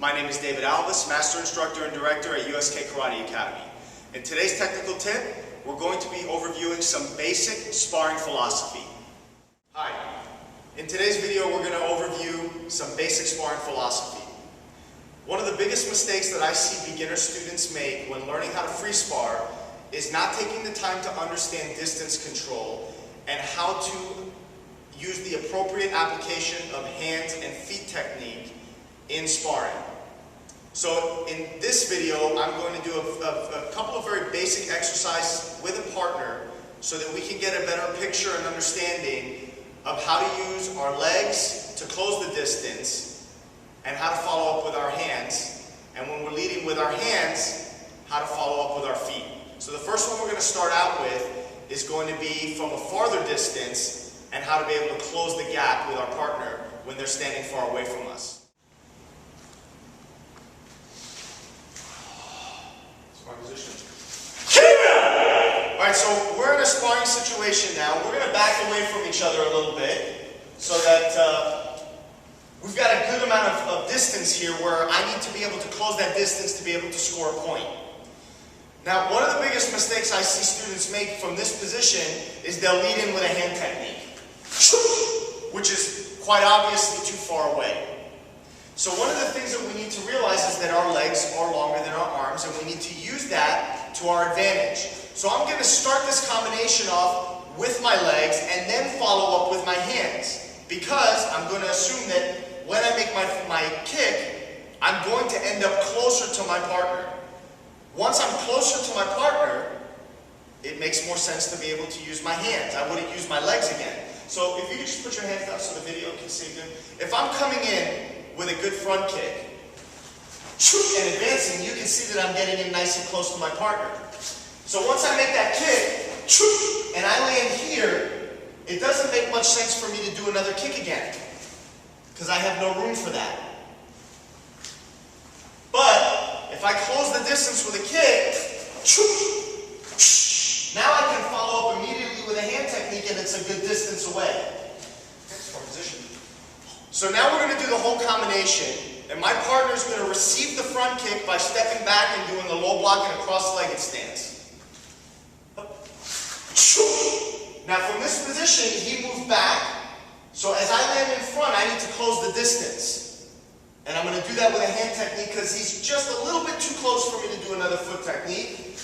My name is David Alvas, Master Instructor and Director at USK Karate Academy. In today's technical tip, we're going to be overviewing some basic sparring philosophy. Hi, in today's video we're going to overview some basic sparring philosophy. One of the biggest mistakes that I see beginner students make when learning how to free spar is not taking the time to understand distance control and how to use the appropriate application of hands and feet technique in sparring. So in this video, I'm going to do a couple of very basic exercises with a partner so that we can get a better picture and understanding of how to use our legs to close the distance and how to follow up with our hands. And when we're leading with our hands, how to follow up with our feet. So the first one we're going to start out with is going to be from a farther distance and how to be able to close the gap with our partner when they're standing far away from us. Sparring position. Alright, so we're in a sparring situation now. We're going to back away from each other a little bit so that we've got a good amount of distance here where I need to be able to close that distance to be able to score a point. Now, one of the biggest mistakes I see students make from this position is they'll lead in with a hand technique, which is quite obviously too far away. So one of the things that we need to realize is that our legs are longer than our arms, and we need to use that to our advantage. So I'm going to start this combination off with my legs and then follow up with my hands, because I'm going to assume that when I make my kick, I'm going to end up closer to my partner. Once I'm closer to my partner, it makes more sense to be able to use my hands. I wouldn't use my legs again. So if you could just put your hands down so the video can see good. If I'm coming in with a good front kick and advancing, you can see that I'm getting in nice and close to my partner. So once I make that kick and I land here, it doesn't make much sense for me to do another kick again because I have no room for that. But if I close the distance with a kick, now I can follow up immediately with a hand technique and it's a good distance away. Position. So now we're going to do the whole combination, and my partner is going to receive the front kick by stepping back and doing a low block and a cross-legged stance. Now from this position, he moved back, so as I land in front, I need to close the distance. And I'm going to do that with a hand technique because he's just a little bit too close for me to do another foot technique.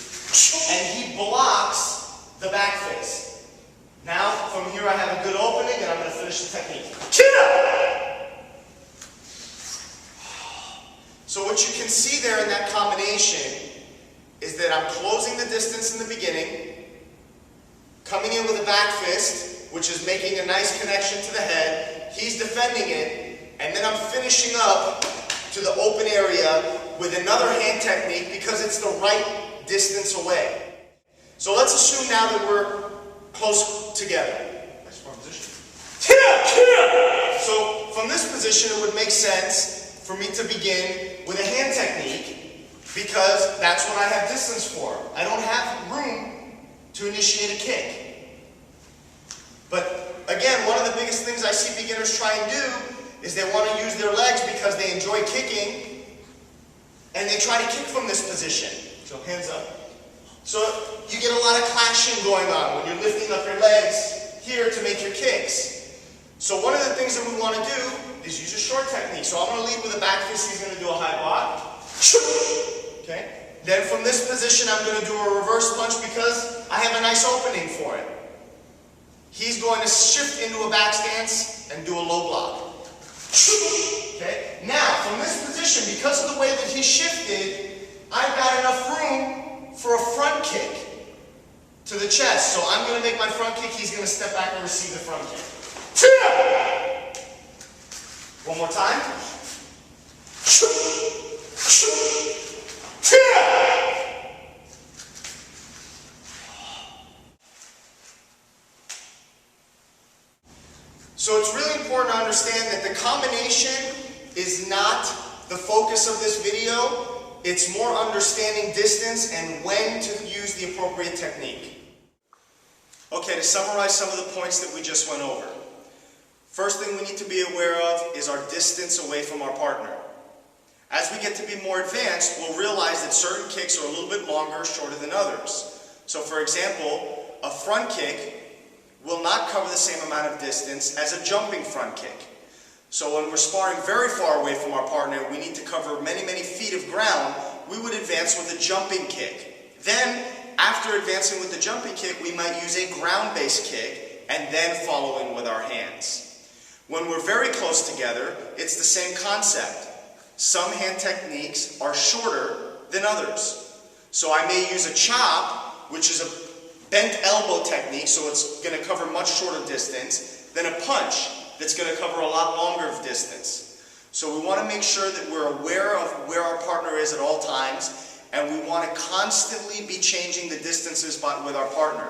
And he blocks the back face. Now, from here I have a good opening and I'm going to finish the technique. So what you can see there in that combination is that I'm closing the distance in the beginning, coming in with a back fist, which is making a nice connection to the head. He's defending it, and then I'm finishing up to the open area with another hand technique because it's the right distance away. So let's assume now that we're close together. Nice form position. So from this position, it would make sense for me to begin with a hand technique because that's what I have distance for. I don't have room to initiate a kick. But again, one of the biggest things I see beginners try and do is they want to use their legs because they enjoy kicking, and they try to kick from this position. So hands up. So you get a lot of clashing going on when you're lifting up your legs here to make your kicks. So one of the things that we want to do is use a short technique. So I'm going to lead with a back fist. He's going to do a high block. Okay. Then from this position, I'm going to do a reverse punch because I have a nice opening for it. He's going to shift into a back stance and do a low block. Okay. Now, from this position, because of the way that he shifted, I've got enough room for a front kick to the chest. So I'm going to make my front kick. He's going to step back and receive the front kick. One more time. So it's really important to understand that the combination is not the focus of this video. It's more understanding distance and when to use the appropriate technique. Okay, to summarize some of the points that we just went over. First thing we need to be aware of is our distance away from our partner. As we get to be more advanced, we'll realize that certain kicks are a little bit longer or shorter than others. So for example, a front kick will not cover the same amount of distance as a jumping front kick. So when we're sparring very far away from our partner, we need to cover many, many feet of ground, we would advance with a jumping kick. Then, after advancing with the jumping kick, we might use a ground-based kick, and then follow in with our hands. When we're very close together, it's the same concept. Some hand techniques are shorter than others. So I may use a chop, which is a bent elbow technique, so it's going to cover much shorter distance, than a punch that's going to cover a lot longer of distance. So we want to make sure that we're aware of where our partner is at all times, and we want to constantly be changing the distances with our partner.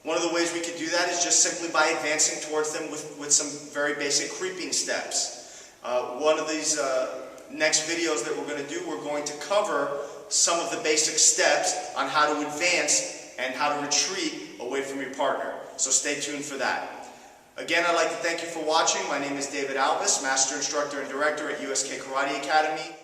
One of the ways we could do that is just simply by advancing towards them with some very basic creeping steps. One of these next videos that we're going to do, we're going to cover some of the basic steps on how to advance and how to retreat away from your partner. So stay tuned for that. Again, I'd like to thank you for watching. My name is David Alvas, Master Instructor and Director at USK Karate Academy.